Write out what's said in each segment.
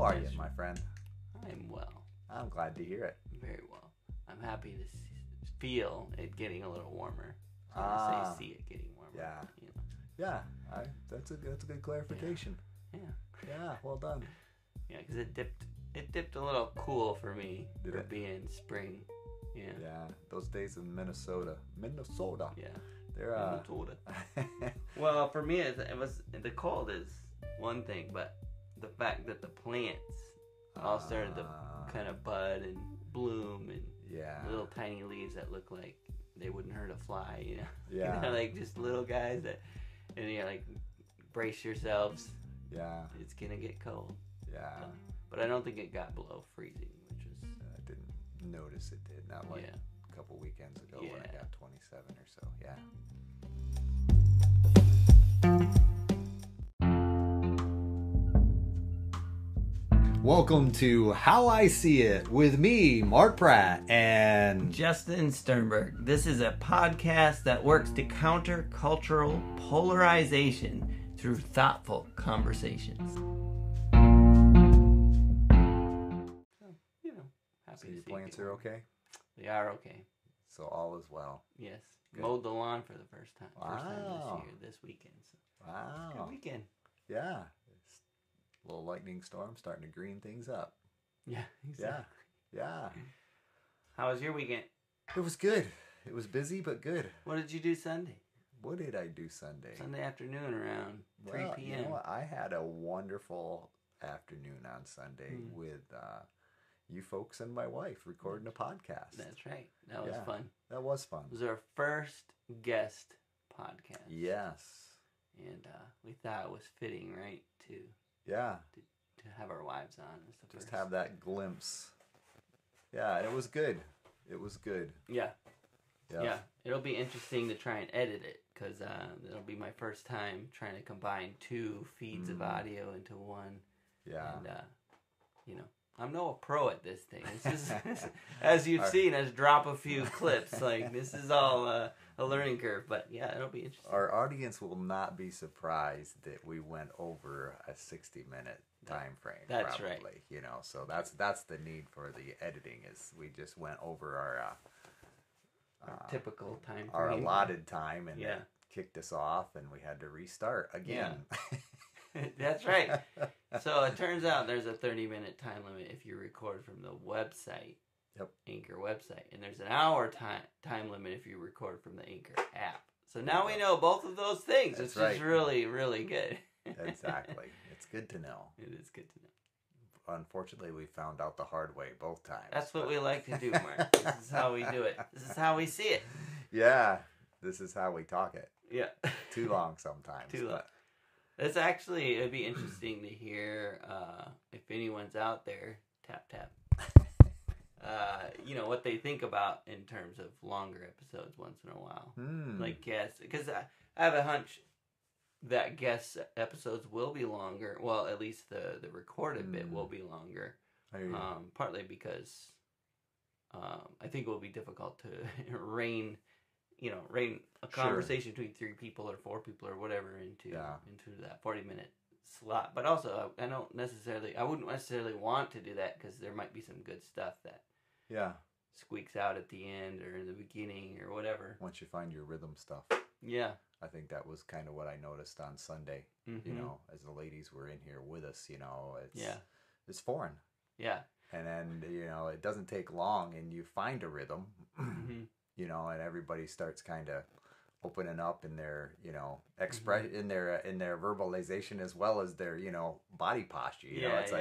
are you, my friend? I'm well. I'm glad to hear it. Very well. I'm happy to feel it getting a little warmer. See it getting warmer. Yeah. You know. Yeah. That's a good clarification. Yeah. Yeah. Well done. Yeah, because it dipped a little cool for me Did for it? being spring. Yeah. Yeah. Those days in Minnesota. Yeah. They're Minnesota. Well, for me, it was the cold is one thing, but the fact that the plants all started to kind of bud and bloom and little tiny leaves that look like they wouldn't hurt a fly, you know? Yeah. You know, like just little guys that, and you're like, brace yourselves. Yeah. It's gonna get cold. Yeah. But I don't think it got below freezing, which was. I didn't notice it did. Not like a couple weekends ago when I got 27 or so. Yeah. Welcome to How I See It with me, Mark Pratt, and Justin Sternberg. This is a podcast that works to counter cultural polarization through thoughtful conversations. So your plants are okay? They are okay. So all is well. Yes. Good. Mowed the lawn for the first time. Wow. First time this weekend. So Wow. good weekend. Yeah. It's a little lightning storm starting to green things up. Yeah, exactly. Yeah. How was your weekend? It was good. It was busy, but good. What did you do Sunday? What did I do Sunday? Sunday afternoon around 3 p.m. You know what? I had a wonderful afternoon on Sunday with you folks and my wife recording a podcast. That's right. That was fun. That was fun. It was our first guest podcast. Yes. And we thought it was fitting, right, to have our wives on. Just have that glimpse. Yeah, and it was good. It was good. Yeah. Yep. Yeah. It'll be interesting to try and edit it, because it'll be my first time trying to combine two feeds of audio into one. Yeah. And, I'm no pro at this thing. This is, as you've seen us drop a few clips. Like, this is all a learning curve. But, yeah, it'll be interesting. Our audience will not be surprised that we went over a 60-minute time frame. That's probably, right. You know, so that's the need for the editing is we just went over our typical time frame. our allotted time, and it kicked us off, and we had to restart again. Yeah. That's right. So it turns out there's a 30-minute time limit if you record from the website, Anchor website, and there's an hour time limit if you record from the Anchor app. So now we know both of those things. It's just really, really good. Exactly. It's good to know. It is good to know. Unfortunately, we found out the hard way both times. That's what we like to do, Mark. This is how we do it. This is how we see it. Yeah. This is how we talk it. Yeah. Too long sometimes. Too long. It's actually, it'd be interesting to hear if anyone's out there, tap, what they think about in terms of longer episodes once in a while. Like guests, because I have a hunch that guest episodes will be longer. Well, at least the recorded bit will be longer. Partly because I think it will be difficult to rein a conversation between 3 people or 4 people or whatever into that 40-minute slot. But also, I wouldn't necessarily want to do that, because there might be some good stuff that squeaks out at the end or in the beginning or whatever. Once you find your rhythm stuff. Yeah. I think that was kind of what I noticed on Sunday, you know, as the ladies were in here with us, you know, it's foreign. Yeah. And then, you know, it doesn't take long and you find a rhythm, you know, and everybody starts kind of opening up in their, you know, in their verbalization as well as their, you know, body posture. You know, it's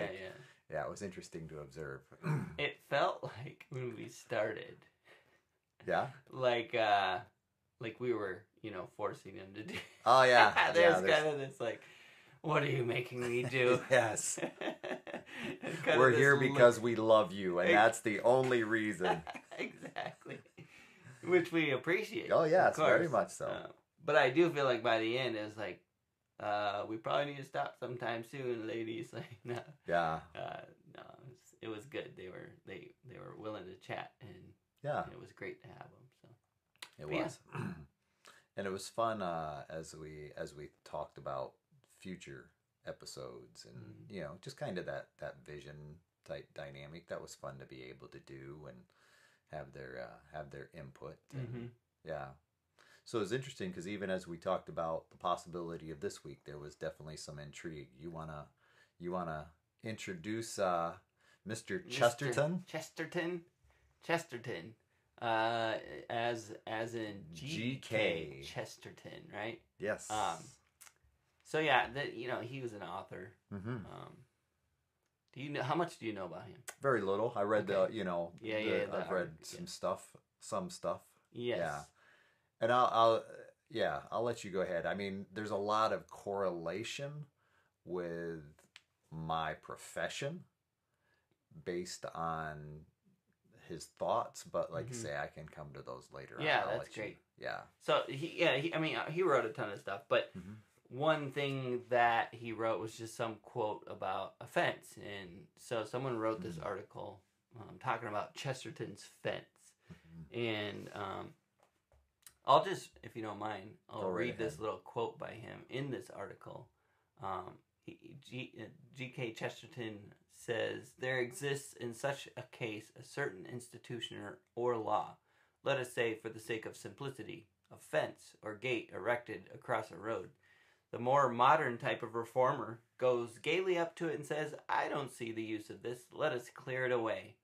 it was interesting to observe. It felt like when we started. Yeah. Like we were, you know, forcing him to do. Oh yeah. There's kind of this like, what are you making me do? Yes. We're here because we love you, and that's the only reason. Exactly. Which we appreciate. Oh yes, very much so. But I do feel like by the end it was like, we probably need to stop sometime soon, ladies. Like, no. Yeah. No, it was good. They were willing to chat, and it was great to have them. So it was, and it was fun as we talked about future episodes, and just kind of that vision type dynamic. That was fun to be able to do and have their input. And, yeah. So it's interesting because even as we talked about the possibility of this week, there was definitely some intrigue. You wanna introduce Mr. Chesterton? Chesterton. As in G.K. Chesterton, right? Yes. So yeah, he was an author. Do you know how much do you know about him? Very little. I read I've read some stuff. Yes. Yeah. And I'll let you go ahead. I mean, there's a lot of correlation with my profession based on his thoughts, but like I say, I can come to those later. Yeah, that's great. Yeah. So he wrote a ton of stuff, but one thing that he wrote was just some quote about a fence, and so someone wrote this article talking about Chesterton's fence, and I'll just, if you don't mind, I'll read this little quote by him in this article. G.K. Chesterton says, "There exists in such a case a certain institution or law, let us say for the sake of simplicity, a fence or gate erected across a road. The more modern type of reformer goes gaily up to it and says, 'I don't see the use of this, let us clear it away.'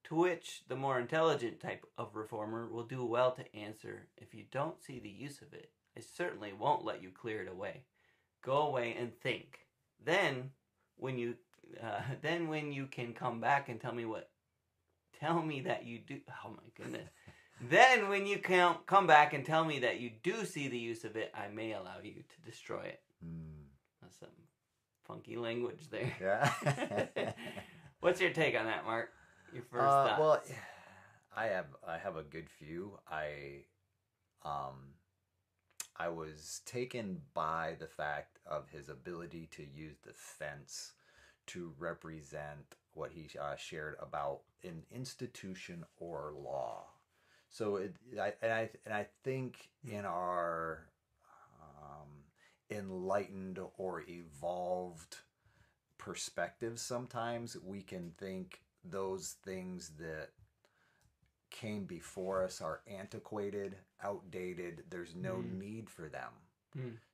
To which the more intelligent type of reformer will do well to answer, 'If you don't see the use of it, I certainly won't let you clear it away. Go away and think. Then, when you can come back and tell me that you do. Oh my goodness. Then, when you come back and tell me that you do see the use of it, I may allow you to destroy it.'" That's some funky language there. Yeah. What's your take on that, Mark? Your first thoughts? Well, I have a good few. I was taken by the fact of his ability to use the fence to represent what he shared about an institution or law. So I think in our enlightened or evolved perspectives, sometimes we can think those things that came before us are antiquated, outdated. There's no need for them.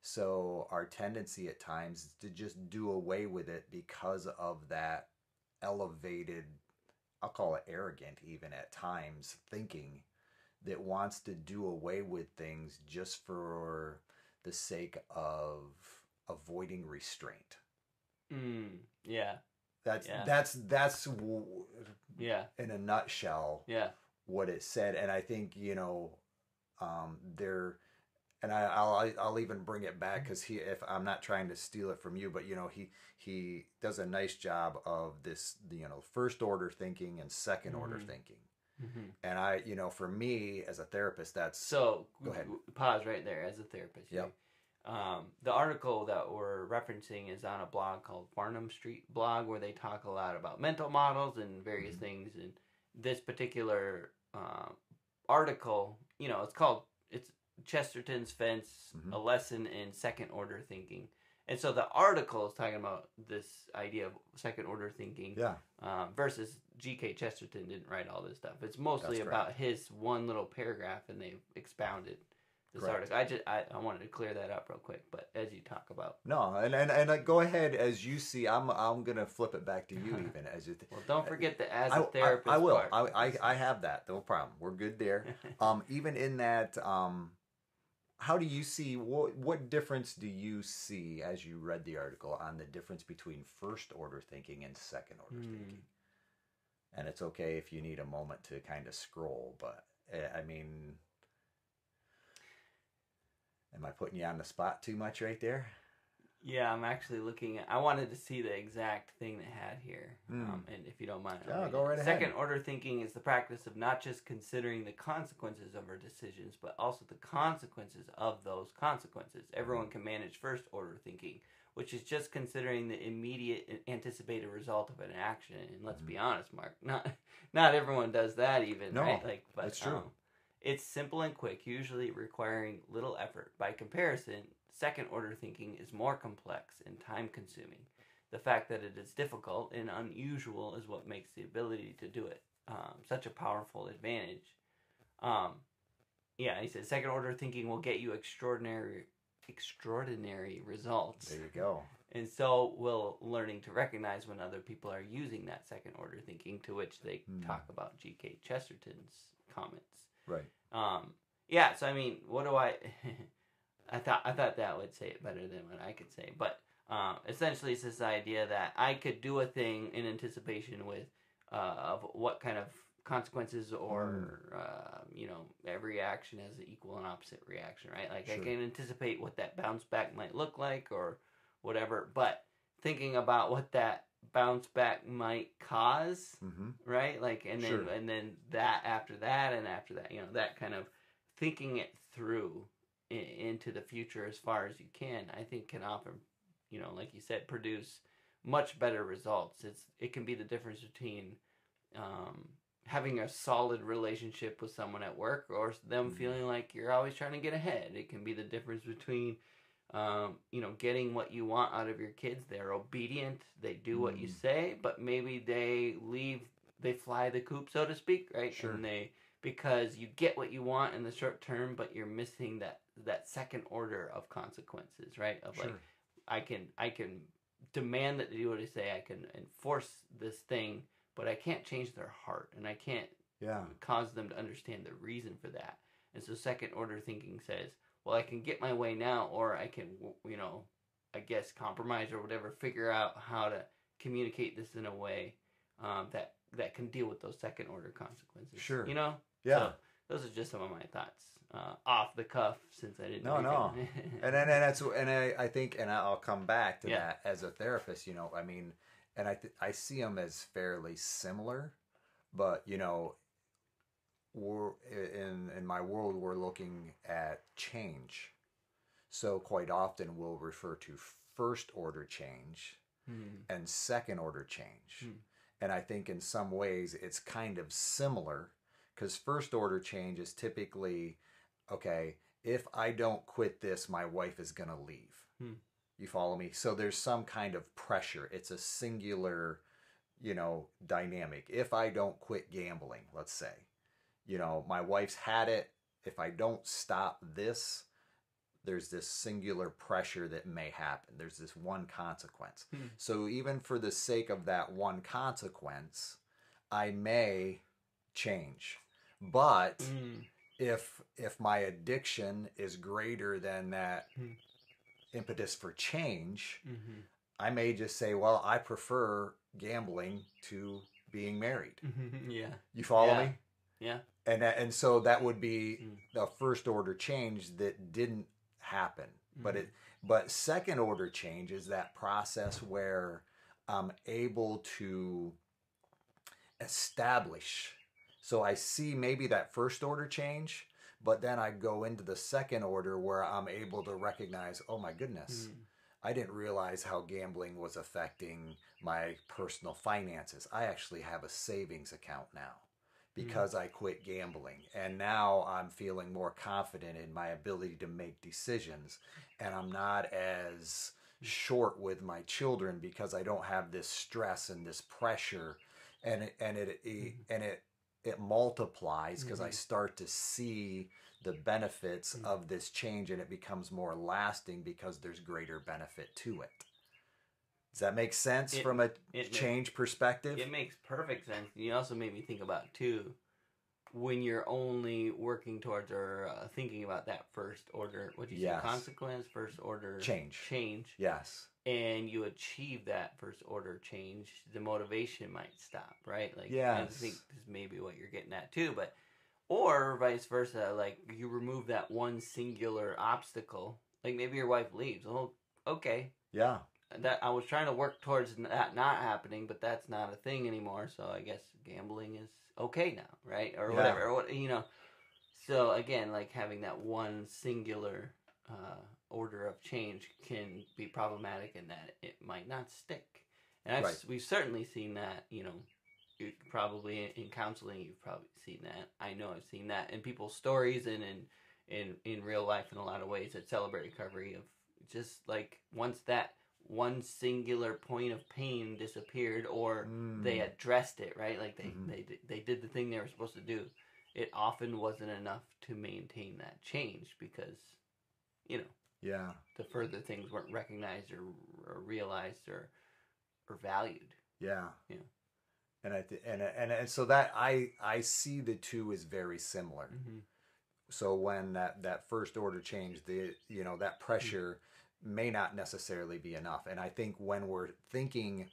So our tendency at times is to just do away with it because of that elevated, I'll call it arrogant even at times, thinking that wants to do away with things just for the sake of avoiding restraint. Yeah. That's in a nutshell what it said. And I think and I'll even bring it back because if I'm not trying to steal it from you, but he does a nice job of this first order thinking and second order thinking. And for me as a therapist, that's so. Go ahead. Pause right there. As a therapist, yep. The article that we're referencing is on a blog called Farnham Street blog, where they talk a lot about mental models and various things. And this particular article, it's Chesterton's Fence, a lesson in second order thinking. And so the article is talking about this idea of second order thinking, versus G.K. Chesterton didn't write all this stuff. It's mostly about his one little paragraph, and they've expounded this article. I wanted to clear that up real quick, but as you talk about and go ahead as you see. I'm gonna flip it back to you even as you. Well, don't forget the as a therapist. I will. Part. I have that. No problem. We're good there. Even in that. How do you see, what difference do you see as you read the article on the difference between first order thinking and second order thinking? And it's okay if you need a moment to kind of scroll, but I mean, am I putting you on the spot too much right there? Yeah, I'm actually looking at, I wanted to see the exact thing they had here. And if you don't mind, go right ahead. Second order thinking is the practice of not just considering the consequences of our decisions, but also the consequences of those consequences. Everyone can manage first order thinking, which is just considering the immediate anticipated result of an action. And let's be honest, Mark, not everyone does that even, right? But that's true. It's simple and quick, usually requiring little effort. By comparison, second order thinking is more complex and time consuming. The fact that it is difficult and unusual is what makes the ability to do it such a powerful advantage. He said second order thinking will get you extraordinary results. There you go. And so will learning to recognize when other people are using that second order thinking, to which they talk about G.K. Chesterton's comments. Right. So I mean, what do I I thought that would say it better than what I could say. But essentially it's this idea that I could do a thing in anticipation with of what kind of consequences or every action has an equal and opposite reaction, right? Like sure. I can anticipate what that bounce back might look like or whatever, but thinking about what that bounce back might cause, right? Like and then sure. and then that after that, that kind of thinking it through into the future as far as you can, I think can often, like you said, produce much better results. It can be the difference between having a solid relationship with someone at work or them feeling like you're always trying to get ahead. It can be the difference between getting what you want out of your kids. They're obedient, they do what you say, but maybe they fly the coop, so to speak, right? Sure. And because you get what you want in the short term, but you're missing that second order of consequences, right? Of sure. Like, I can demand that they do what I say, I can enforce this thing, but I can't change their heart, and I can't cause them to understand the reason for that. And so second order thinking says, well, I can get my way now, or I can, I guess compromise or whatever, figure out how to communicate this in a way that can deal with those second order consequences. Sure. Yeah. So those are just some of my thoughts off the cuff, since I didn't. No. I think I'll come back to that as a therapist. I mean, and I see them as fairly similar, but we're in my world, we're looking at change. So quite often we'll refer to first order change and second order change. And I think in some ways it's kind of similar, because first order change is typically, okay, if I don't quit this, my wife is going to leave. You follow me? So there's some kind of pressure. It's a singular, dynamic. If I don't quit gambling, let's say, my wife's had it. If I don't stop this, there's this singular pressure that may happen. There's this one consequence. So even for the sake of that one consequence, I may change. But if my addiction is greater than that impetus for change, I may just say, well, I prefer gambling to being married. Yeah. You follow me? Yeah. And so that would be the first order change that didn't happen. But second order change is that process where I'm able to establish. So I see maybe that first order change, but then I go into the second order where I'm able to recognize, oh my goodness, I didn't realize how gambling was affecting my personal finances. I actually have a savings account now because I quit gambling. And now I'm feeling more confident in my ability to make decisions. And I'm not as short with my children because I don't have this stress and this pressure. And it multiplies because I start to see the benefits of this change, and it becomes more lasting because there's greater benefit to it. Does that make sense from a change perspective? It makes perfect sense. You also made me think about, too, when you're only working towards or thinking about that first order, what do you say, consequence, first order change. Yes. And you achieve that first order change, the motivation might stop, right? Like, yes. I think this is maybe what you're getting at, too, but or vice versa, like you remove that one singular obstacle, like maybe your wife leaves. Oh, okay. Yeah. That I was trying to work towards that not happening, but that's not a thing anymore. So I guess gambling is okay now, right? Or whatever, or what, So again, like having that one singular order of change can be problematic in that it might not stick. And we've certainly seen that. Probably in counseling, you've probably seen that. I know I've seen that in people's stories and in real life in a lot of ways that celebrate recovery of just like once that one singular point of pain disappeared, or they addressed it, right? Like they did the thing they were supposed to do. It often wasn't enough to maintain that change because, the further things weren't recognized or realized or valued. Yeah. And so that I see the two as very similar. So when that first order change, that pressure may not necessarily be enough. And I think when we're thinking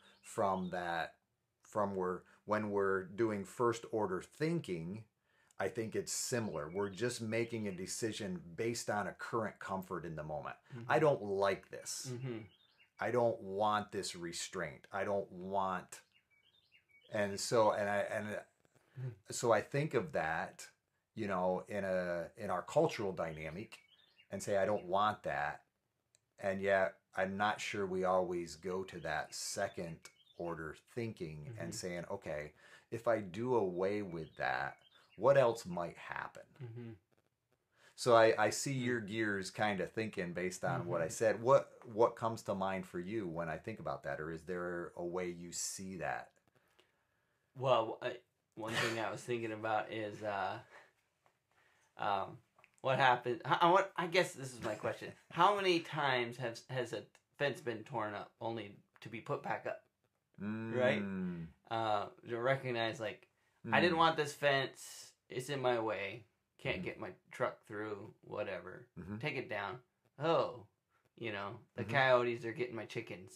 when we're doing first order thinking, I think it's similar. We're just making a decision based on a current comfort in the moment. I don't like this. I don't want this restraint. I don't want, so I think of that, in our cultural dynamic, and say I don't want that, and yet I'm not sure we always go to that second order thinking and saying, okay, if I do away with that, what else might happen? So I see your gears kind of thinking based on what I said. What comes to mind for you when I think about that, or is there a way you see that? Well, one thing I was thinking about is what happened. I guess this is my question. How many times has a fence been torn up only to be put back up? Right? To recognize, like, I didn't want this fence. It's in my way. Can't get my truck through, whatever. Take it down. Oh, the coyotes are getting my chickens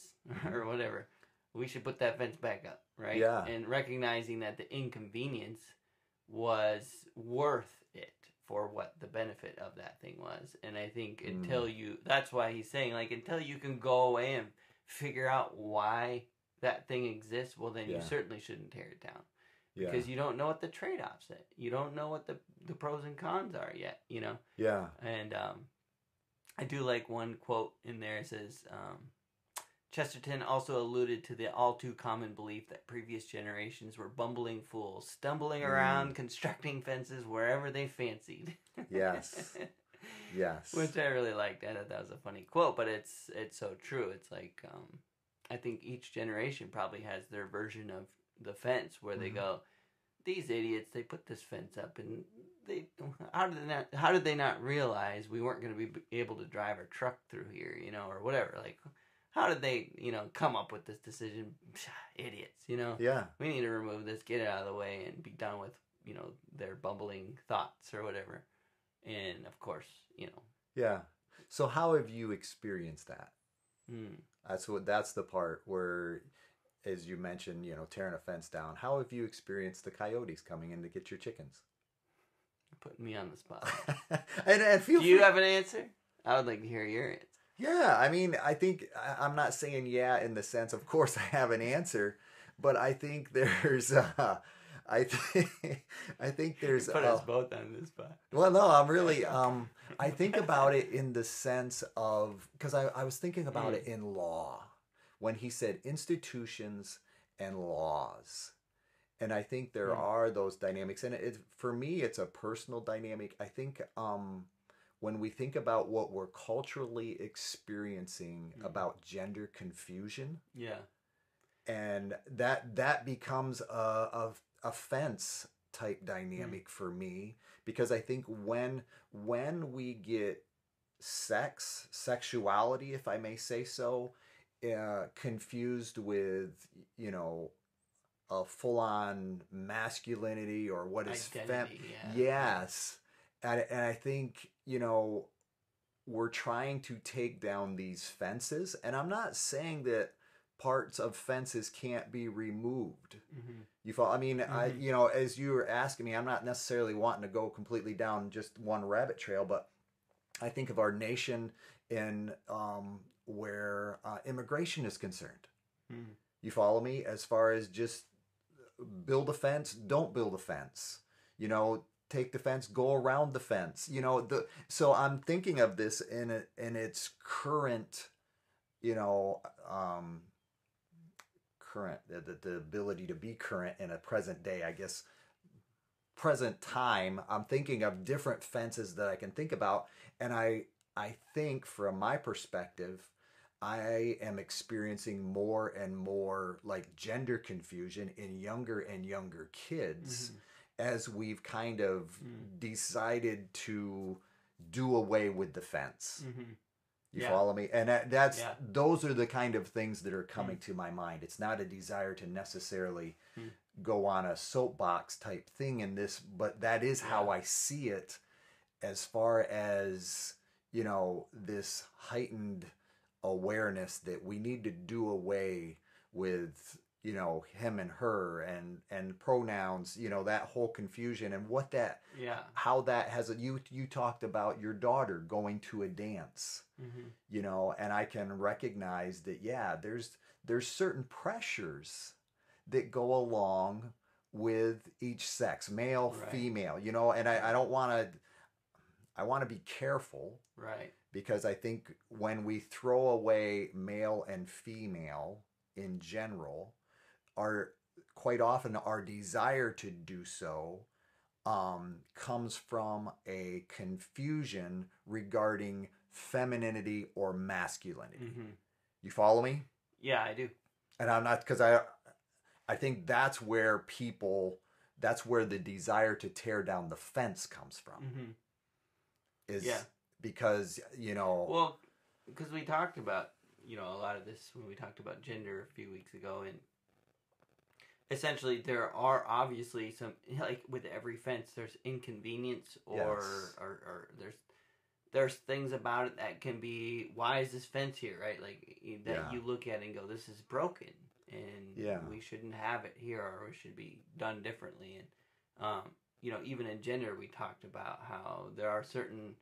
or whatever. We should put that fence back up, right? Yeah. And recognizing that the inconvenience was worth it for what the benefit of that thing was. And I think that's why he's saying, like, until you can go away and figure out why that thing exists, well, then you certainly shouldn't tear it down. Because you don't know what the trade-offs are. You don't know what the pros and cons are yet, Yeah. And I do like one quote in there. It says, Chesterton also alluded to the all too common belief that previous generations were bumbling fools, stumbling around, constructing fences wherever they fancied. Yes. Yes. Which I really liked. I thought that was a funny quote, but it's so true. It's like, I think each generation probably has their version of the fence where they go, these idiots, they put this fence up, and how did they not realize we weren't going to be able to drive our truck through here, or whatever? Like, how did they, come up with this decision? Idiots, Yeah. We need to remove this, get it out of the way, and be done with, their bumbling thoughts or whatever. And of course, Yeah. So how have you experienced that? That's the part where, as you mentioned, tearing a fence down. How have you experienced the coyotes coming in to get your chickens? You're putting me on the spot. and feel Do you have an answer? I would like to hear your answer. Yeah, I mean, I think I'm not saying in the sense, of course, I have an answer, but I think there's, I think there's. Put us both on this spot. Well, no, I'm really. I think about it in the sense of, because I was thinking about it in law, when he said institutions and laws. And I think there are those dynamics. And for me, it's a personal dynamic. I think when we think about what we're culturally experiencing about gender confusion, and that becomes a fence type dynamic for me, because I think when we get sexuality, if I may say so, confused with, a full-on masculinity or what is yes, and I think, we're trying to take down these fences, and I'm not saying that parts of fences can't be removed. You follow? I mean, as you were asking me, I'm not necessarily wanting to go completely down just one rabbit trail, but I think of our nation in where immigration is concerned. You follow me? As far as just build a fence, don't build a fence. Take the fence, go around the fence. So I'm thinking of this in its current, current, the ability to be current in a present day, I guess, present time. I'm thinking of different fences that I can think about, and I I think from my perspective, I am experiencing more and more like gender confusion in younger and younger kids as we've kind of decided to do away with the fence. You follow me? And that's those are the kind of things that are coming to my mind. It's not a desire to necessarily go on a soapbox type thing in this, but that is how I see it as far as, you know, this heightened awareness that we need to do away with, you know, him and her and pronouns, you know, that whole confusion and what that how that has you talked about your daughter going to a dance, you know, and I can recognize that there's certain pressures that go along with each sex, male, female, you know, and I don't want to I want to be careful, because I think when we throw away male and female in general, quite often our desire to do so comes from a confusion regarding femininity or masculinity. You follow me? Yeah, I do. And I'm not, because I think that's where the desire to tear down the fence comes from. Because, you know... Well, because we talked about, you know, a lot of this when we talked about gender a few weeks ago, and essentially there are obviously some, like with every fence, there's inconvenience or there's things about it that can be, why is this fence here, right? Like, that you look at it and go, this is broken, and we shouldn't have it here, or it should be done differently. And, you know, even in gender, we talked about how there are certain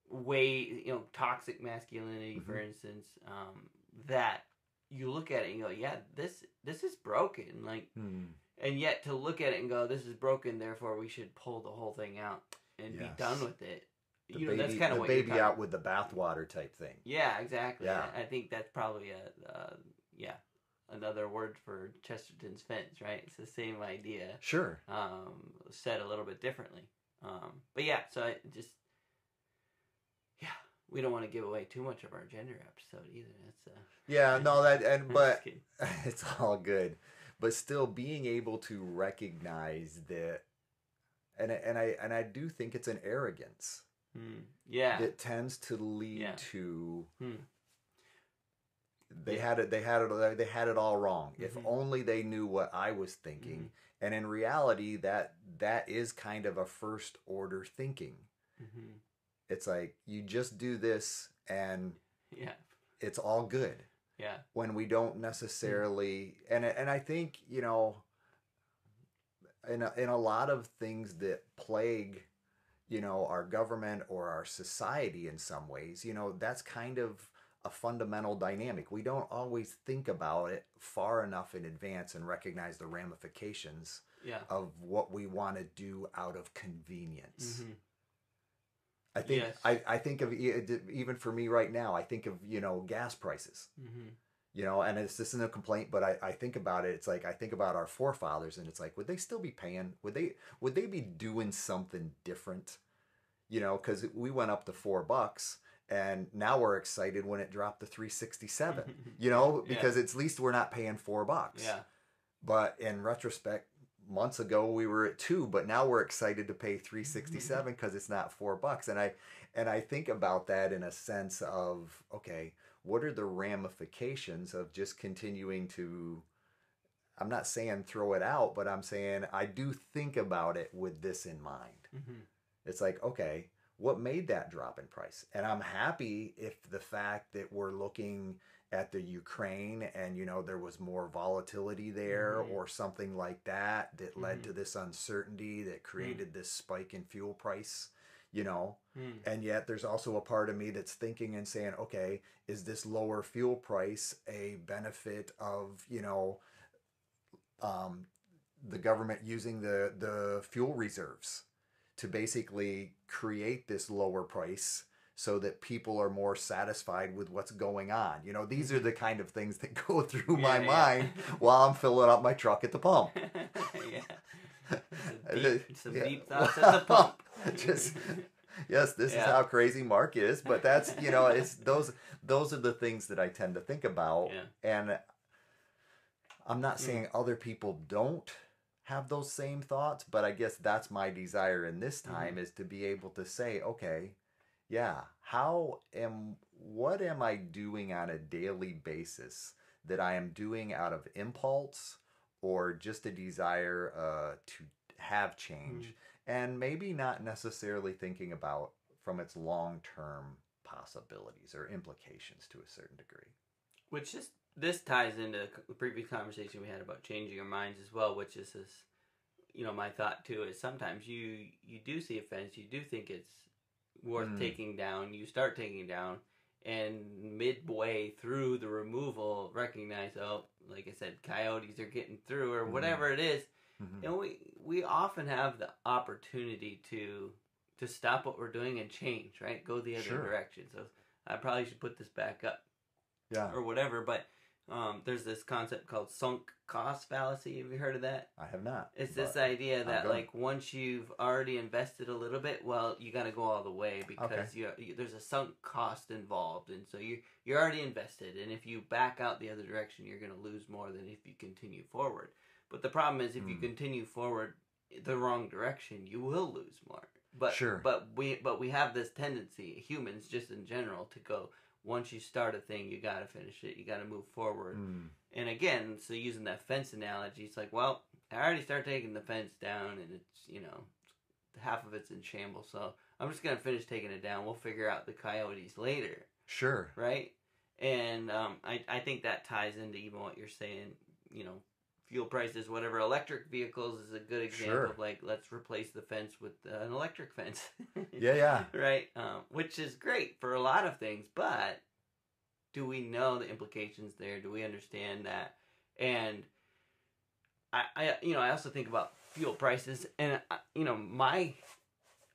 way, you know, toxic masculinity, for instance, that you look at it and you go, yeah, this is broken, like, and yet to look at it and go, this is broken, therefore we should pull the whole thing out and be done with it. That's kind of what the baby out with the bathwater type thing. Yeah, exactly. Yeah. I think that's probably another word for Chesterton's fence, right? It's the same idea. Sure. Said a little bit differently. But yeah, so I just, we don't want to give away too much of our gender episode either. That's but it's all good. But still being able to recognize that, and I do think it's an arrogance. That tends to lead to they had it all wrong. If only they knew what I was thinking. And in reality, that is kind of a first order thinking. It's like, you just do this and it's all good. When we don't necessarily, and I think, you know, in a lot of things that plague, you know, our government or our society in some ways, you know, that's kind of a fundamental dynamic. We don't always think about it far enough in advance and recognize the ramifications of what we want to do out of convenience. I think I think of, even for me right now, I think of, you know, gas prices. You know, and this isn't a complaint, but I think about it. It's like, I think about our forefathers, and it's like, would they still be paying? Would they be doing something different? You know, because we went up to $4, and now we're excited when it dropped to $3.67. You know, because at least we're not paying $4. But in retrospect, months ago we were at $2, but now we're excited to pay $3.67 because it's not $4. And I think about that in a sense of, okay, what are the ramifications of just continuing to, I'm not saying throw it out, but I'm saying I do think about it with this in mind. It's like, okay, what made that drop in price? And I'm happy if the fact that we're looking at the Ukraine and, you know, there was more volatility there or something like that led to this uncertainty that created this spike in fuel price. You know, and yet there's also a part of me that's thinking and saying, okay, is this lower fuel price a benefit of, you know, the government using the fuel reserves to basically create this lower price so that people are more satisfied with what's going on? You know, these are the kind of things that go through my mind while I'm filling up my truck at the pump. Some deep thoughts at the pump. Yes, this is how crazy Mark is, but that's, it's those are the things that I tend to think about. Yeah. And I'm not saying other people don't have those same thoughts, but I guess that's my desire in this time is to be able to say, okay, yeah, what am I doing on a daily basis that I am doing out of impulse or just a desire to have change, and maybe not necessarily thinking about from its long-term possibilities or implications to a certain degree. Which this ties into the previous conversation we had about changing our minds as well, which is this, my thought too is sometimes you do see a fence, you do think it's worth taking down, you start taking down, and midway through the removal recognize, oh, like I said, coyotes are getting through or whatever it is. And we often have the opportunity to stop what we're doing and change, right? Go the other direction. So I probably should put this back up. Yeah. Or whatever, but there's this concept called sunk cost fallacy. Have you heard of that? I have not. It's this idea that like once you've already invested a little bit, well, you got to go all the way because there's a sunk cost involved, and so you're already invested, and if you back out the other direction, you're going to lose more than if you continue forward. But the problem is if you continue forward the wrong direction, you will lose more. But but we have this tendency, humans just in general, to go, once you start a thing, you got to finish it. You got to move forward. And again, so using that fence analogy, it's like, well, I already started taking the fence down, and it's, half of it's in shambles. So I'm just going to finish taking it down. We'll figure out the coyotes later. Sure. Right? And I think that ties into even what you're saying, fuel prices, whatever. Electric vehicles is a good example of like, let's replace the fence with an electric fence. Yeah. Right? Which is great for a lot of things, but do we know the implications there? Do we understand that? And I also think about fuel prices, and my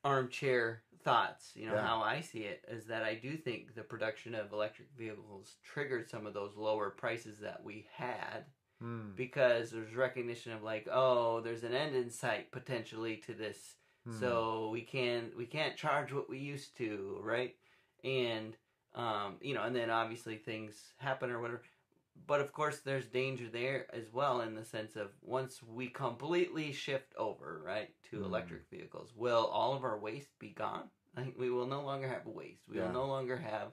armchair thoughts, how I see it is that I do think the production of electric vehicles triggered some of those lower prices that we had. Because there's recognition of like, oh, there's an end in sight potentially to this, so we can't charge what we used to, right? And and then obviously things happen or whatever. But of course, there's danger there as well in the sense of once we completely shift over, right, to electric vehicles, will all of our waste be gone? I think we will no longer have waste. We will no longer have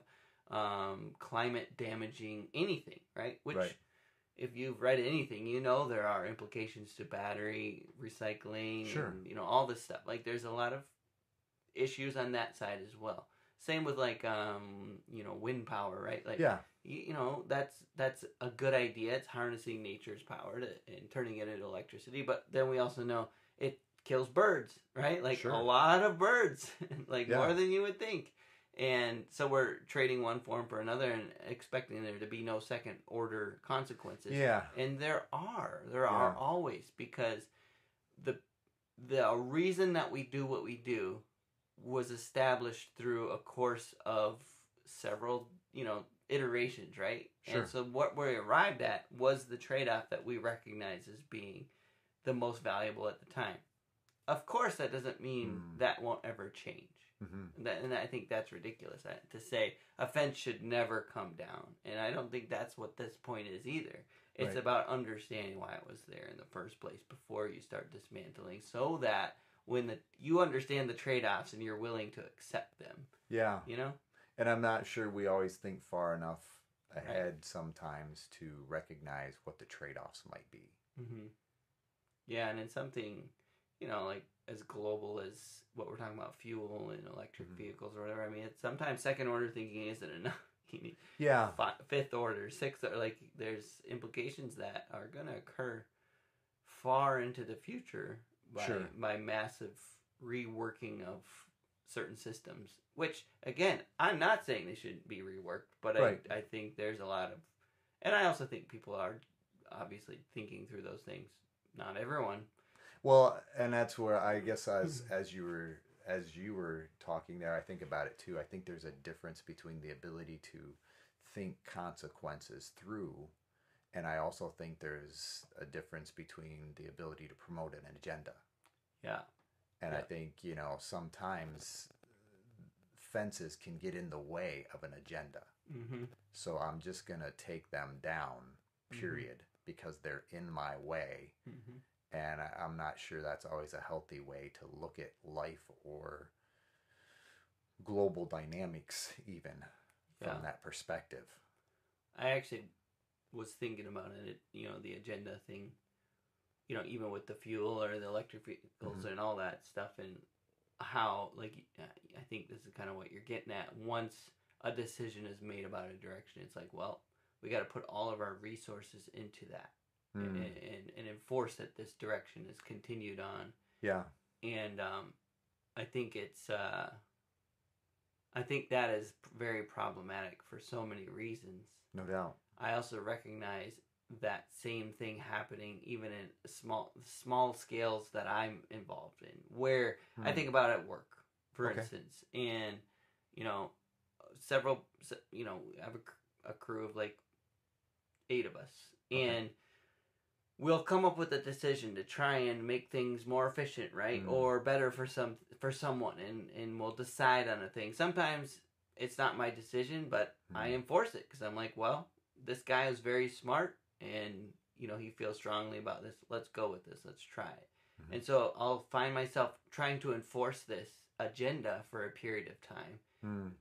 climate damaging anything, right? Which if you've read anything, there are implications to battery recycling and, all this stuff. Like, there's a lot of issues on that side as well. Same with, like, wind power, right? Like, that's a good idea. It's harnessing nature's power and turning it into electricity. But then we also know it kills birds, right? Like, a lot of birds, like, more than you would think. And so we're trading one form for another and expecting there to be no second order consequences. Yeah. And there are always, because the reason that we do what we do was established through a course of several, iterations, right? Sure. And so what we arrived at was the trade-off that we recognize as being the most valuable at the time. Of course, that doesn't mean that won't ever change. And I think that's ridiculous to say a fence should never come down. And I don't think that's what this point is either. It's about understanding why it was there in the first place before you start dismantling, so that when you understand the trade-offs and you're willing to accept them. Yeah. And I'm not sure we always think far enough ahead sometimes to recognize what the trade-offs might be. Yeah, and in something, like as global as what we're talking about, fuel and electric vehicles or whatever. I mean, it's sometimes second order thinking isn't enough. You need fifth order, sixth order. Like, there's implications that are going to occur far into the future by massive reworking of certain systems. Which, again, I'm not saying they shouldn't be reworked, but I think there's a lot of, and I also think people are obviously thinking through those things. Not everyone. Well, and that's where I guess as you were talking there, I think about it too. I think there's a difference between the ability to think consequences through, and I also think there's a difference between the ability to promote an agenda. Yeah. And I think, sometimes fences can get in the way of an agenda. Mm-hmm. So I'm just going to take them down, period, because they're in my way. Mm-hmm. And I'm not sure that's always a healthy way to look at life or global dynamics, even from that perspective. I actually was thinking about it, the agenda thing, even with the fuel or the electric vehicles and all that stuff, and how, like, I think this is kind of what you're getting at. Once a decision is made about a direction, it's like, well, we got to put all of our resources into that and enforce that this direction is continued on. Yeah. And I think I think that is very problematic for so many reasons. No doubt. I also recognize that same thing happening even in small scales that I'm involved in, where I think about at work, for instance, and several, I have a crew of like 8 of us, and we'll come up with a decision to try and make things more efficient, right, or better for someone, and we'll decide on a thing. Sometimes it's not my decision, but I enforce it because I'm like, well, this guy is very smart, and he feels strongly about this. Let's go with this. Let's try it. And so I'll find myself trying to enforce this agenda for a period of time.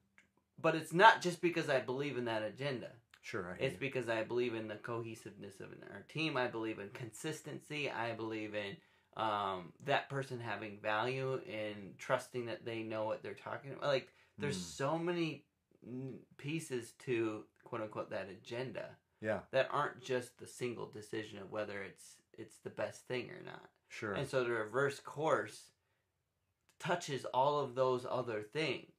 But it's not just because I believe in that agenda. Sure. It's because I believe in the cohesiveness of our team. I believe in consistency. I believe in that person having value and trusting that they know what they're talking about. Like, there's so many pieces to, quote unquote, that agenda. Yeah. That aren't just the single decision of whether it's the best thing or not. Sure. And so the reverse course touches all of those other things,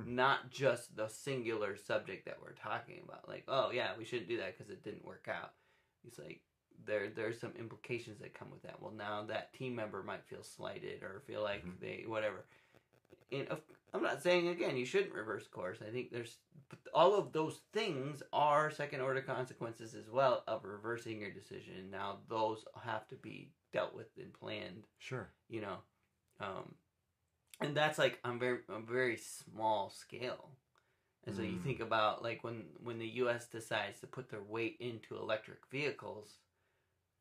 not just the singular subject that we're talking about. Like, oh yeah, we shouldn't do that because it didn't work out. It's like there's some implications that come with that. Well, now that team member might feel slighted or feel like they whatever. And I'm not saying, again, you shouldn't reverse course. I think all of those things are second order consequences as well of reversing your decision. Now those have to be dealt with and planned. Sure. And that's like on very small scale. And so you think about, like, when the U.S. decides to put their weight into electric vehicles,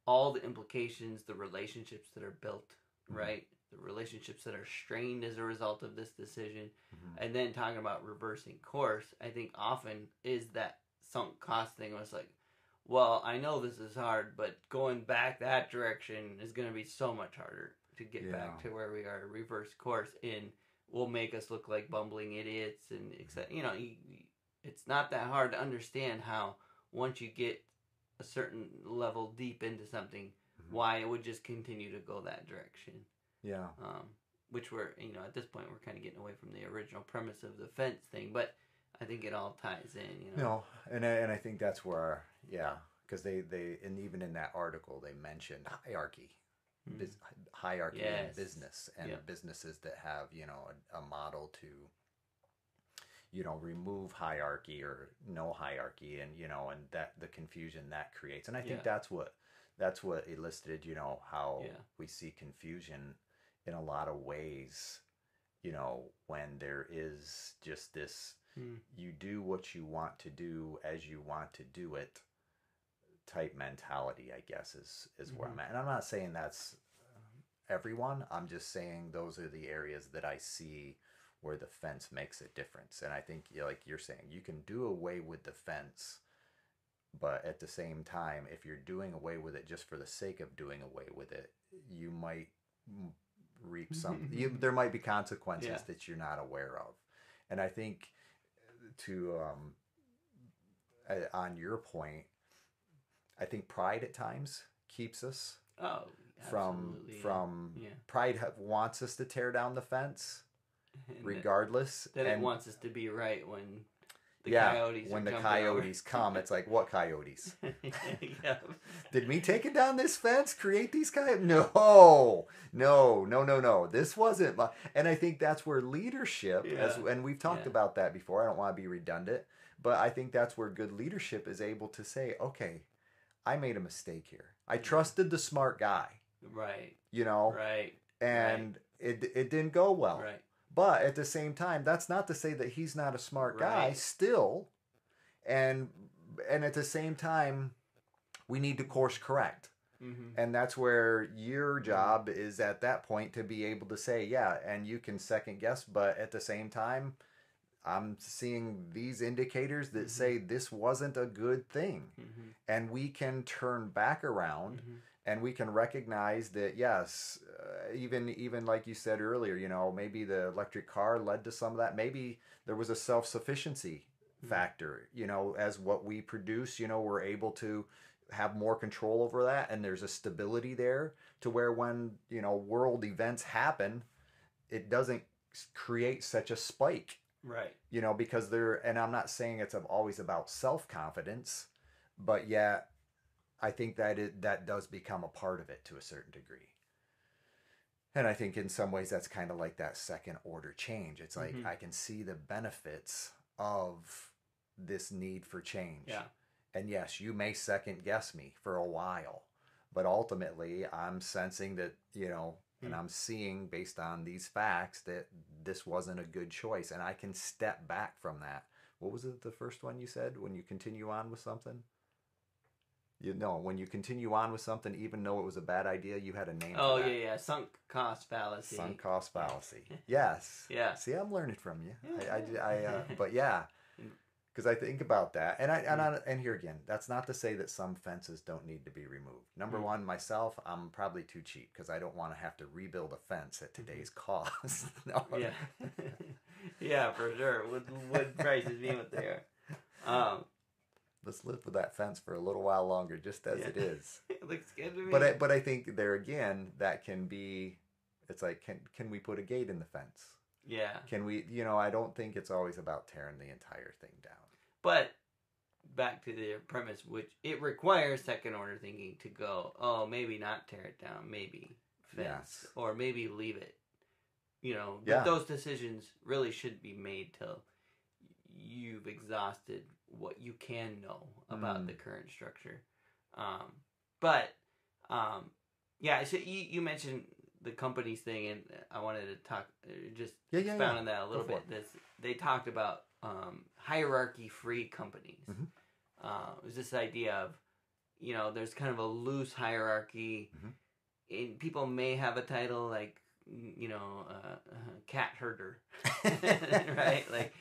all the implications, the relationships that are built, right? The relationships that are strained as a result of this decision. And then talking about reversing course, I think often is that sunk cost thing. Was like, well, I know this is hard, but going back that direction is going to be so much harder to get back to where we are. Reverse course will make us look like bumbling idiots, and it's not that hard to understand how once you get a certain level deep into something, why it would just continue to go that direction. Yeah. Which we're, at this point, we're kind of getting away from the original premise of the fence thing, but I think it all ties in, and I think that's where, because they and even in that article, they mentioned hierarchy. Hierarchy in business, and businesses that have a model to remove hierarchy or no hierarchy, and and that the confusion that creates. And I think that's what elicited how we see confusion in a lot of ways, when there is just this you do what you want to do as you want to do it type mentality, I guess, is where I'm at. And I'm not saying that's everyone. I'm just saying those are the areas that I see where the fence makes a difference. And I think, like you're saying, you can do away with the fence, but at the same time, if you're doing away with it just for the sake of doing away with it, you might reap some. There might be consequences that you're not aware of. And I think to on your point, I think pride at times keeps us from pride wants us to tear down the fence, and regardless. Then it wants us to be right when the coyotes when the coyotes come. It's like, what coyotes? Did me taking down this fence create these coyotes? No. This wasn't my. And I think that's where leadership, and we've talked about that before. I don't want to be redundant, but I think that's where good leadership is able to say, okay, I made a mistake here. I trusted the smart guy. Right. Right. And it didn't go well. Right. But at the same time, that's not to say that he's not a smart guy still. And at the same time, we need to course correct. And that's where your job is at that point, to be able to say, yeah, and you can second guess, but at the same time, I'm seeing these indicators that say this wasn't a good thing. And we can turn back around and we can recognize that, yes, even like you said earlier, you know, maybe the electric car led to some of that. Maybe there was a self-sufficiency factor, you know, as what we produce, you know, we're able to have more control over that, and there's a stability there to where when, you know, world events happen, it doesn't create such a spike, right? You know, because and I'm not saying it's always about self-confidence, but yeah, I think that does become a part of it to a certain degree. And I think in some ways that's kind of like that second order change. It's like I can see the benefits of this need for change. Yeah. And yes, you may second guess me for a while, but ultimately I'm sensing that, you know, and I'm seeing based on these facts that this wasn't a good choice, and I can step back from that. What was it, the first one you said, when you continue on with something? You know, when you continue on with something, even though it was a bad idea, you had a name for that. Yeah. Sunk cost fallacy. Sunk cost fallacy. Yes. Yeah. See, I'm learning from you. But yeah. Because I think about that, and here again, that's not to say that some fences don't need to be removed. Number one, myself, I'm probably too cheap because I don't want to have to rebuild a fence at today's cost. No. Yeah, yeah, for sure. Wood prices being what they are. Let's live with that fence for a little while longer, just as it is. It looks good to me. But I think there again, that can be. It's like, can we put a gate in the fence? Yeah. Can we? You know, I don't think it's always about tearing the entire thing down. But back to the premise, which it requires second order thinking to go, oh, maybe not tear it down, maybe fence, or maybe leave it. You know, but those decisions really shouldn't be made till you've exhausted what you can know about the current structure. Yeah, so you mentioned the companies thing, and I wanted to talk, expound on that a little bit. They talked about hierarchy-free companies. It was this idea of, you know, there's kind of a loose hierarchy. And people may have a title like, you know, cat herder, right? Like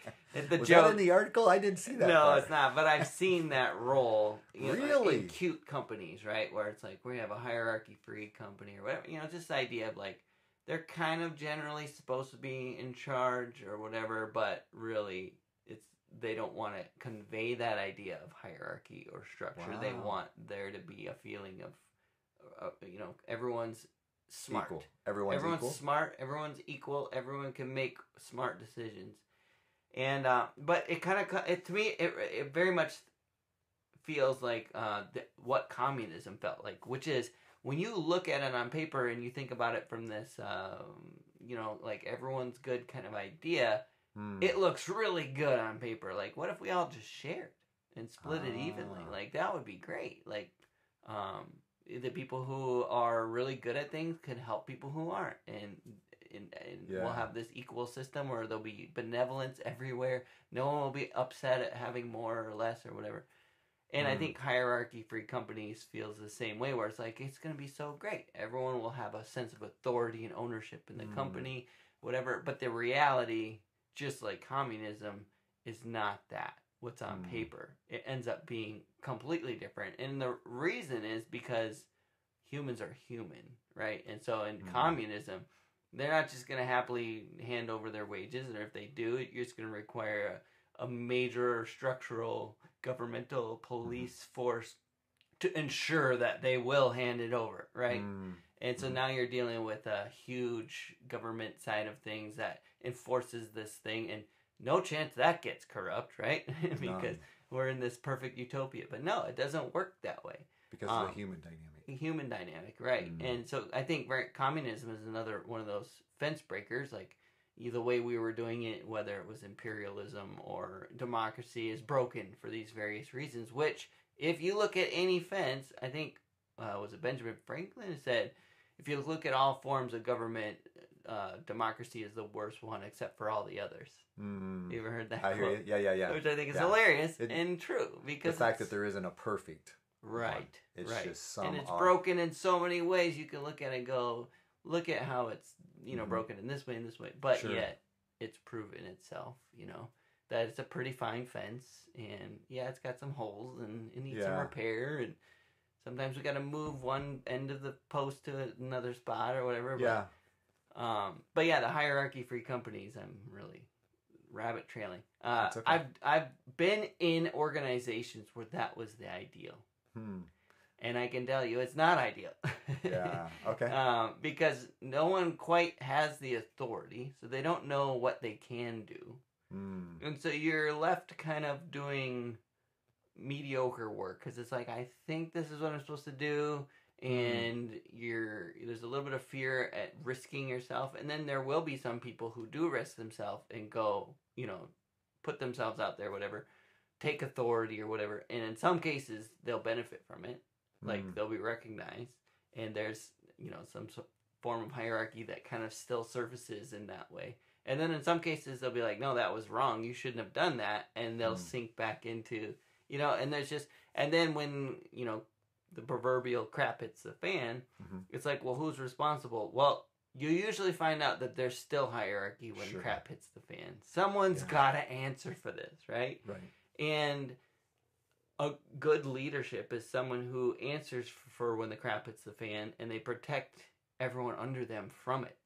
the was joke that in the article? I didn't see that. No, part. It's not. But I've seen that role. You know, really? in cute companies, right? Where it's like we have a hierarchy-free company or whatever. You know, just the idea of like they're kind of generally supposed to be in charge or whatever, but really they don't want to convey that idea of hierarchy or structure. Wow. They want there to be a feeling of, you know, everyone's smart. Equal. Everyone's equal? Smart. Everyone's equal. Everyone can make smart decisions. And but it kind of to me it very much feels like what communism felt like, which is when you look at it on paper and you think about it from this you know, like everyone's good kind of idea. It looks really good on paper. Like, what if we all just shared and split it evenly? Like, that would be great. Like, the people who are really good at things can help people who aren't, and we'll have this equal system where there'll be benevolence everywhere. No one will be upset at having more or less or whatever. And I think hierarchy-free companies feels the same way, where it's like, it's going to be so great. Everyone will have a sense of authority and ownership in the company, whatever. But the reality, just like communism, is not that. What's on paper. It ends up being completely different. And the reason is because humans are human, right? And so in communism, they're not just going to happily hand over their wages, or if they do, you're just going to require a major structural governmental police force to ensure that they will hand it over, right? And so now you're dealing with a huge government side of things that enforces this thing, and no chance that gets corrupt, right? Because we're in this perfect utopia. But no, it doesn't work that way. Because of the human dynamic. Human dynamic, right. And so I think communism is another one of those fence breakers, like the way we were doing it, whether it was imperialism or democracy, is broken for these various reasons, which, if you look at any fence, I think, was it Benjamin Franklin who said, if you look at all forms of government, democracy is the worst one except for all the others. You ever heard that I hear quote? you. Yeah. Which I think is hilarious and true, because the fact that there isn't a perfect right one. It's right just some and it's broken in so many ways. You can look at it and go, look at how it's broken in this way and this way, but yet it's proven itself, that it's a pretty fine fence, and it's got some holes and it needs some repair, and sometimes we got to move one end of the post to another spot or whatever. But the hierarchy-free companies, I'm really rabbit trailing. Okay. I've been in organizations where that was the ideal. And I can tell you it's not ideal. Okay. Because no one quite has the authority, so they don't know what they can do. And so you're left kind of doing mediocre work, because it's like, I think this is what I'm supposed to do, and there's a little bit of fear at risking yourself, and then there will be some people who do risk themselves and go, put themselves out there, whatever, take authority or whatever, and in some cases they'll benefit from it, like they'll be recognized, and there's some form of hierarchy that kind of still surfaces in that way. And then in some cases they'll be like, no, that was wrong, you shouldn't have done that, and they'll sink back into, and there's just, and then when the proverbial crap hits the fan, it's like, well, who's responsible? Well, you usually find out that there's still hierarchy when crap hits the fan. Someone's got to answer for this, right? And a good leadership is someone who answers for when the crap hits the fan, and they protect everyone under them from it.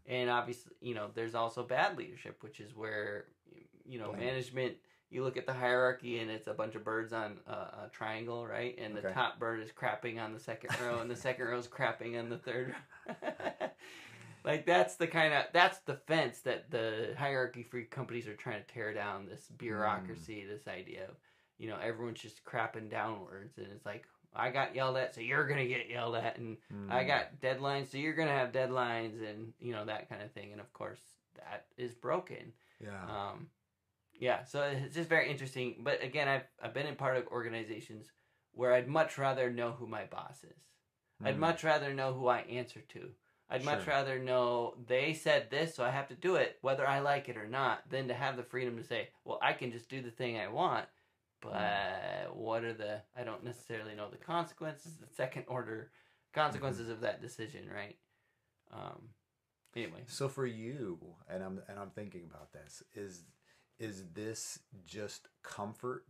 And obviously, there's also bad leadership, which is where, management, you look at the hierarchy and it's a bunch of birds on a triangle, right? And the top bird is crapping on the second row, and the second row is crapping on the third row. Like, that's the fence that the hierarchy-free companies are trying to tear down, this bureaucracy, this idea of, everyone's just crapping downwards. And it's like, I got yelled at, so you're going to get yelled at. And I got deadlines, so you're going to have deadlines, and, that kind of thing. And, of course, that is broken. So it's just very interesting. But, again, I've been in part of organizations where I'd much rather know who my boss is. I'd much rather know who I answer to. I'd much rather know they said this, so I have to do it, whether I like it or not, than to have the freedom to say, well, I can just do the thing I want. But what are I don't necessarily know the consequences, the second order consequences of that decision, right? Anyway. So for you, and I'm thinking about this, is this just comfort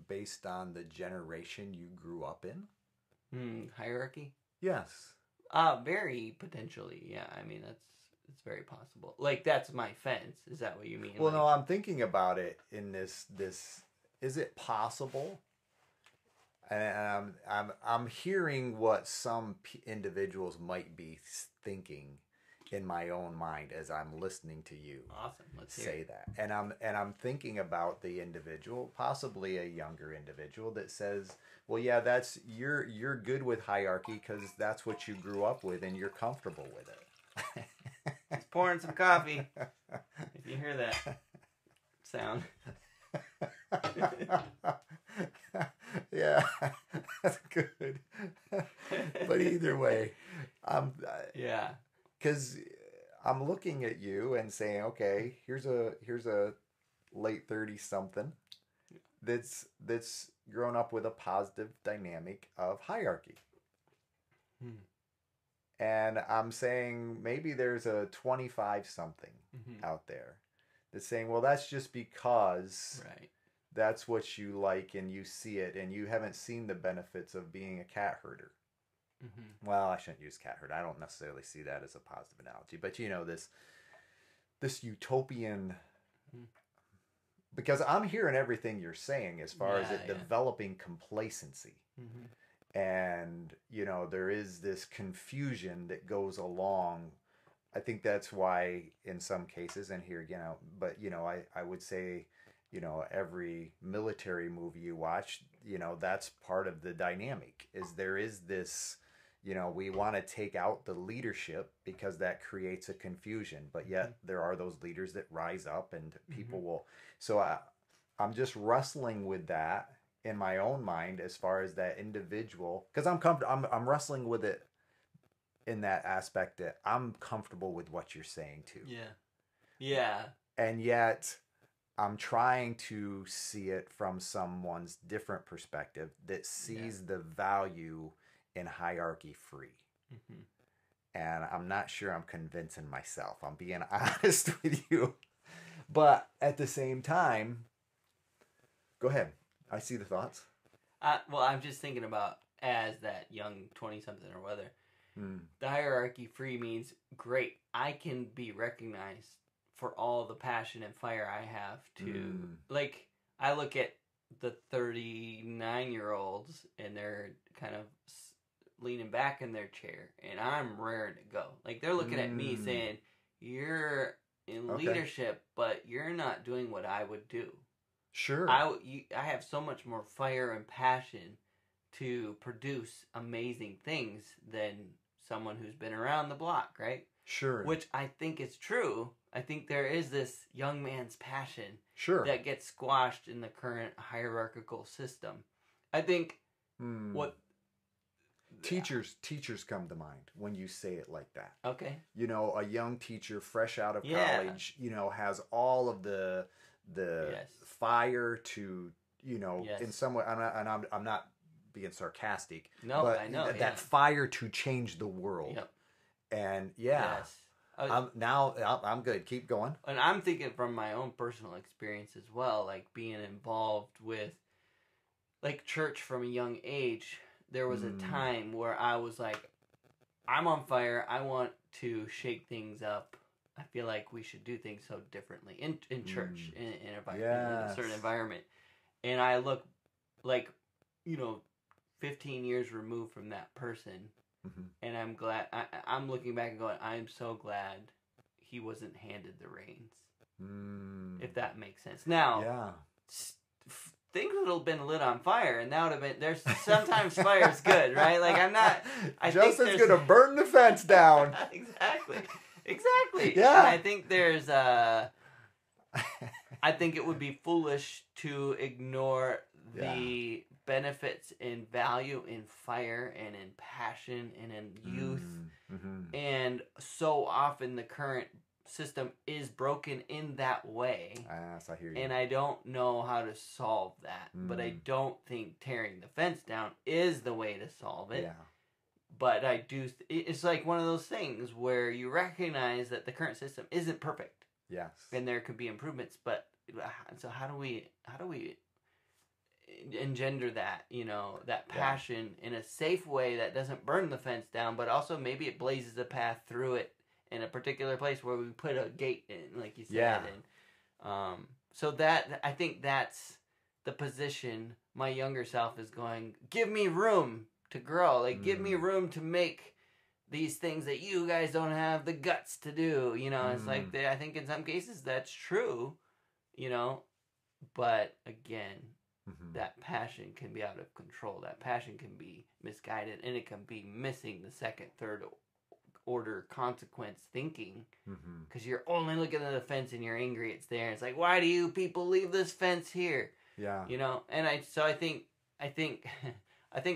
based on the generation you grew up in? Hierarchy? Yes. Very potentially, yeah. I mean, it's very possible. Like, that's my fence. Is that what you mean? Well, no, I'm thinking about it in this. Is it possible? And I'm hearing what some individuals might be thinking in my own mind as I'm listening to you. Awesome. Let's say that. And I'm thinking about the individual, possibly a younger individual, that says, well, yeah, that's you're good with hierarchy because that's what you grew up with and you're comfortable with it. Just pouring some coffee. If you hear that sound. Yeah, that's good. But either way, because I'm looking at you and saying, okay, here's a late 30 something that's grown up with a positive dynamic of hierarchy. And I'm saying maybe there's a 25 something out there that's saying, well, that's just because that's what you like and you see it, and you haven't seen the benefits of being a cat herder. Well, I shouldn't use cat herd. I don't necessarily see that as a positive analogy, but this utopian, because I'm hearing everything you're saying as far as it developing complacency. And, there is this confusion that goes along. I think that's why in some cases, and here again, but, I would say, every military movie you watch, that's part of the dynamic, is there is this, we want to take out the leadership because that creates a confusion, but yet there are those leaders that rise up and people will. So I'm just wrestling with that in my own mind as far as that individual, because I'm wrestling with it in that aspect that I'm comfortable with what you're saying too. Yeah. And yet I'm trying to see it from someone's different perspective that sees the value in hierarchy free. Mm-hmm. And I'm not sure I'm convincing myself. I'm being honest with you. But at the same time, go ahead. I see the thoughts. Well, I'm just thinking about as that young 20-something or whether. The hierarchy free means, great, I can be recognized for all the passion and fire I have to... Like, I look at the 39-year-olds and they're kind of leaning back in their chair and I'm raring to go. Like, they're looking at me saying, you're in leadership, but you're not doing what I would do. Sure. I have so much more fire and passion to produce amazing things than someone who's been around the block, right? Sure. Which I think is true. I think there is this young man's passion that gets squashed in the current hierarchical system. I think what... Teachers come to mind when you say it like that. Okay. You know, a young teacher fresh out of college, you know, has all of the fire to, you know, in some way, and I'm not being sarcastic. No, but I know. That fire to change the world. Yep. And I'm good. Keep going. And I'm thinking from my own personal experience as well, like being involved with like church from a young age. There was a time where I was like, I'm on fire. I want to shake things up. I feel like we should do things so differently in church, in a certain environment. And I look like, you know, 15 years removed from that person. Mm-hmm. And I'm glad, I'm looking back and going, I'm so glad he wasn't handed the reins. If that makes sense. Now, things would have been lit on fire, and that would have been... There's sometimes fire's good, right? Like, I'm not... Justin's going to burn the fence down. Exactly. Yeah. And I think there's... I think it would be foolish to ignore the benefits in value in fire and in passion and in youth. Mm-hmm. And so often the current system is broken in that way. Yes, I hear you. And I don't know how to solve that. But I don't think tearing the fence down is the way to solve it. Yeah. But I do... It's like one of those things where you recognize that the current system isn't perfect. Yes. And there could be improvements, but... So how do we engender that, you know, that passion in a safe way that doesn't burn the fence down, but also maybe it blazes a path through it in a particular place where we put a gate in, like you said. Yeah. And, so that, I think that's the position my younger self is going, give me room to grow. Like, give me room to make these things that you guys don't have the guts to do. You know, it's like, I think in some cases that's true, you know, but again, that passion can be out of control. That passion can be misguided, and it can be missing the second, third order consequence thinking, because you're only looking at the fence and you're angry it's there. It's like, why do you people leave this fence here? Yeah, you know. And I think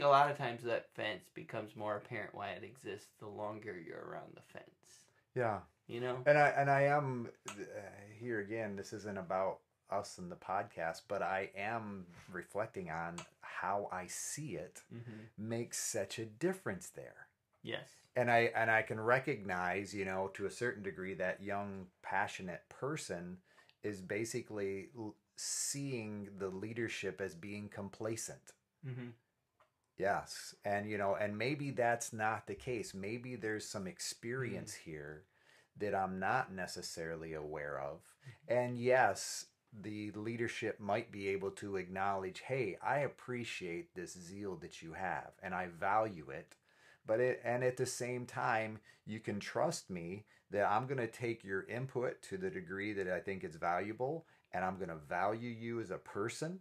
a lot of times that fence becomes more apparent why it exists the longer you're around the fence. Yeah, you know. And I am here again. This isn't about us in the podcast, but I am reflecting on how I see it makes such a difference there. Yes. And I can recognize, you know, to a certain degree, that young, passionate person is basically seeing the leadership as being complacent. Yes. And, you know, and maybe that's not the case. Maybe there's some experience here that I'm not necessarily aware of. And yes, the leadership might be able to acknowledge, hey, I appreciate this zeal that you have and I value it. But at the same time, you can trust me that I'm going to take your input to the degree that I think it's valuable, and I'm going to value you as a person.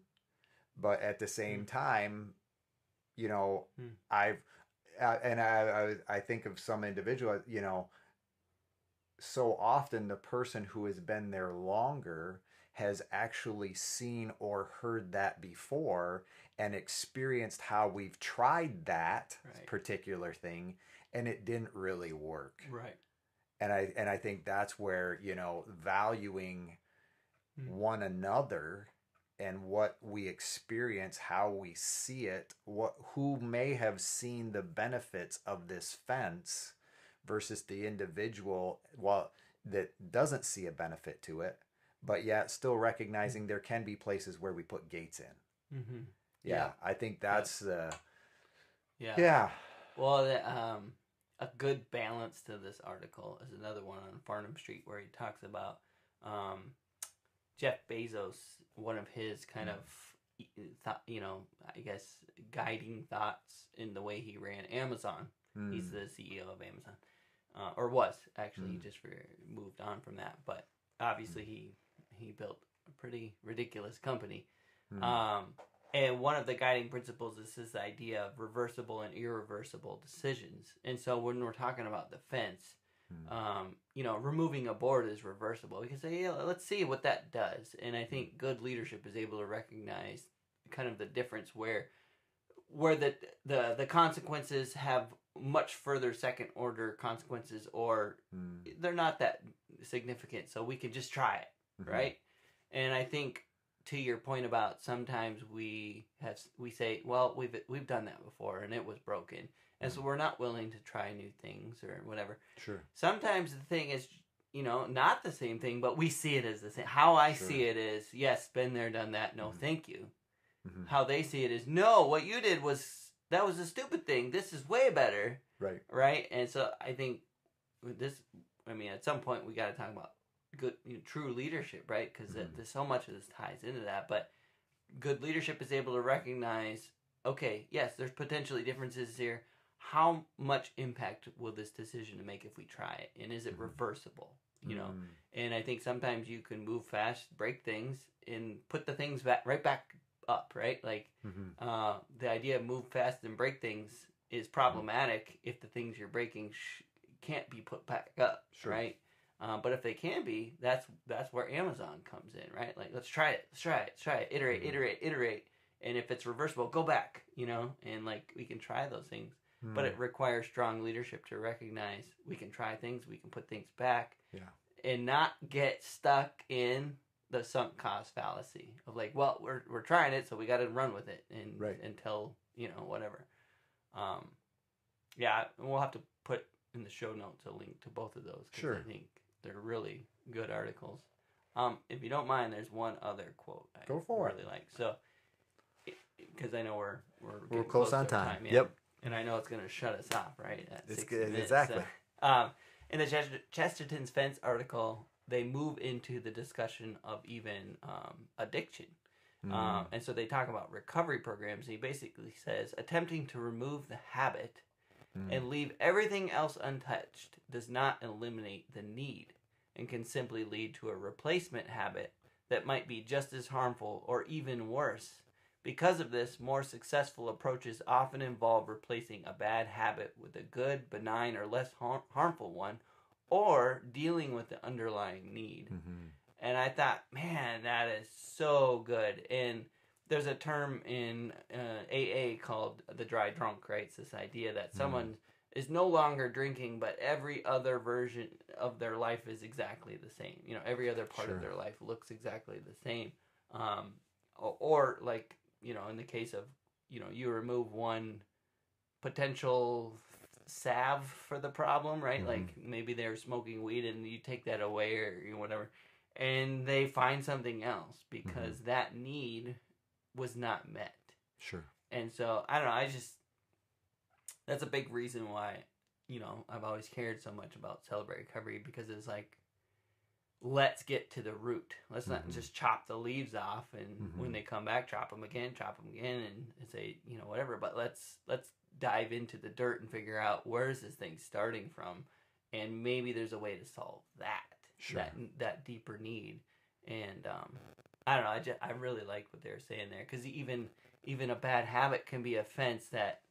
But at the same time, you know, I think of some individual, you know, so often the person who has been there longer has actually seen or heard that before and experienced how we've tried that particular thing. and it didn't really work. Right. And I think that's where, valuing one another and what we experience, how we see it, who may have seen the benefits of this fence versus the individual that doesn't see a benefit to it, but yet still recognizing there can be places where we put gates in. Mm-hmm. Yeah, I think that's yeah. Well, a good balance to this article is another one on Farnham Street where he talks about Jeff Bezos. One of his kind of I guess guiding thoughts in the way he ran Amazon. He's the CEO of Amazon, or was actually. He just moved on from that, but obviously he built a pretty ridiculous company. And one of the guiding principles is this idea of reversible and irreversible decisions. And so when we're talking about the fence, removing a board is reversible. We can say, yeah, let's see what that does. And I think good leadership is able to recognize kind of the difference where the consequences have much further second order consequences, or they're not that significant. So we can just try it, right? And I think, to your point about sometimes we say, well, we've done that before and it was broken, and so we're not willing to try new things or whatever. Sure. Sometimes the thing is, not the same thing, but we see it as the same. How I see it is, yes, been there, done that. No, thank you. How they see it is, no, what you did was a stupid thing. This is way better. Right. Right. And so I think at some point we got to talk about good, true leadership, right? Because there's so much of this ties into that. But good leadership is able to recognize, okay, yes, there's potentially differences here. How much impact will this decision make if we try it, and is it reversible? And I think sometimes you can move fast, break things, and put the things right back up, right? Like the idea of move fast and break things is problematic if the things you're breaking can't be put back up, right? But if they can be, that's where Amazon comes in, right? Like, let's try it, iterate. And if it's reversible, go back, and like we can try those things. But it requires strong leadership to recognize we can try things, we can put things back, and not get stuck in the sunk cost fallacy of like, well, we're trying it, so we got to run with it until whatever. We'll have to put in the show notes a link to both of those. Sure. I think they're really good articles. If you don't mind, there's one other quote I really like. So, because I know we're close on time. Yeah. Yep. And I know it's going to shut us off, right? At it's 60 good. minutes. Exactly. So, in the Chesterton's Fence article, they move into the discussion of even addiction. And so they talk about recovery programs. He basically says, attempting to remove the habit and leave everything else untouched does not eliminate the need, and can simply lead to a replacement habit that might be just as harmful or even worse. Because of this, more successful approaches often involve replacing a bad habit with a good, benign, or less harmful one, or dealing with the underlying need. And I thought, man, that is so good. And there's a term in AA called the dry drunk, right? It's this idea that someone is no longer drinking, but every other version of their life is exactly the same. Every other part of their life looks exactly the same. Or like, in the case of, you remove one potential salve for the problem, right? Like maybe they're smoking weed and you take that away or whatever, and they find something else because that need was not met. Sure. And so, I don't know, that's a big reason why, I've always cared so much about Celebrate Recovery, because it's like, let's get to the root. Let's not just chop the leaves off, and when they come back, chop them again, and say, whatever. But let's dive into the dirt and figure out where is this thing starting from, and maybe there's a way to solve that, that deeper need. And I don't know. I really like what they're saying there, because even a bad habit can be a fence that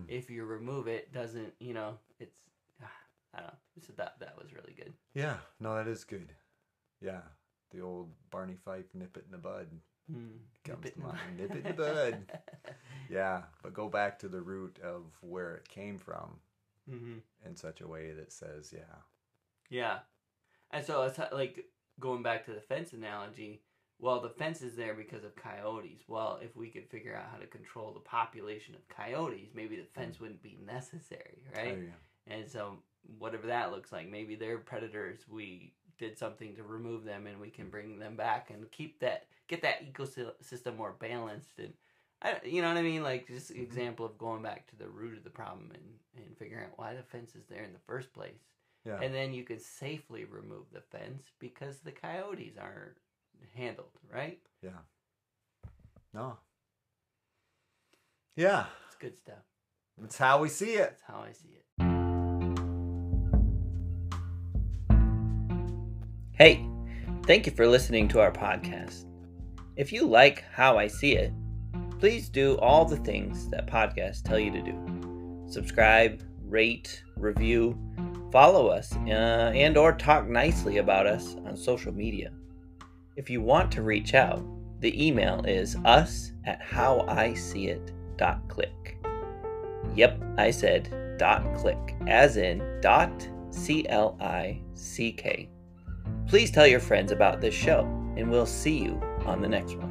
if you remove it, doesn't it's I don't know. So that was really good. Yeah. No, that is good. Yeah, the old Barney Fife, nip it in the bud. Comes to mind. Nip it in the bud. Yeah, but go back to the root of where it came from. in such a way that says, yeah. And so it's like going back to the fence analogy. Well, the fence is there because of coyotes. Well, if we could figure out how to control the population of coyotes, maybe the fence wouldn't be necessary, right? Oh, yeah. And so whatever that looks like, maybe they're predators. We did something to remove them, and we can bring them back and get that ecosystem more balanced. And you know what I mean? Like, just an example of going back to the root of the problem and figuring out why the fence is there in the first place. Yeah. And then you can safely remove the fence because the coyotes aren't handled, right? Yeah. No. Yeah. It's good stuff. That's how we see it. That's how I see it. Hey, thank you for listening to our podcast. If you like How I See It, please do all the things that podcasts tell you to do. Subscribe, rate, review, follow us, and or talk nicely about us on social media. If you want to reach out, the email is us@howiseeit.click. Yep, I said .click, as in .click. Please tell your friends about this show, and we'll see you on the next one.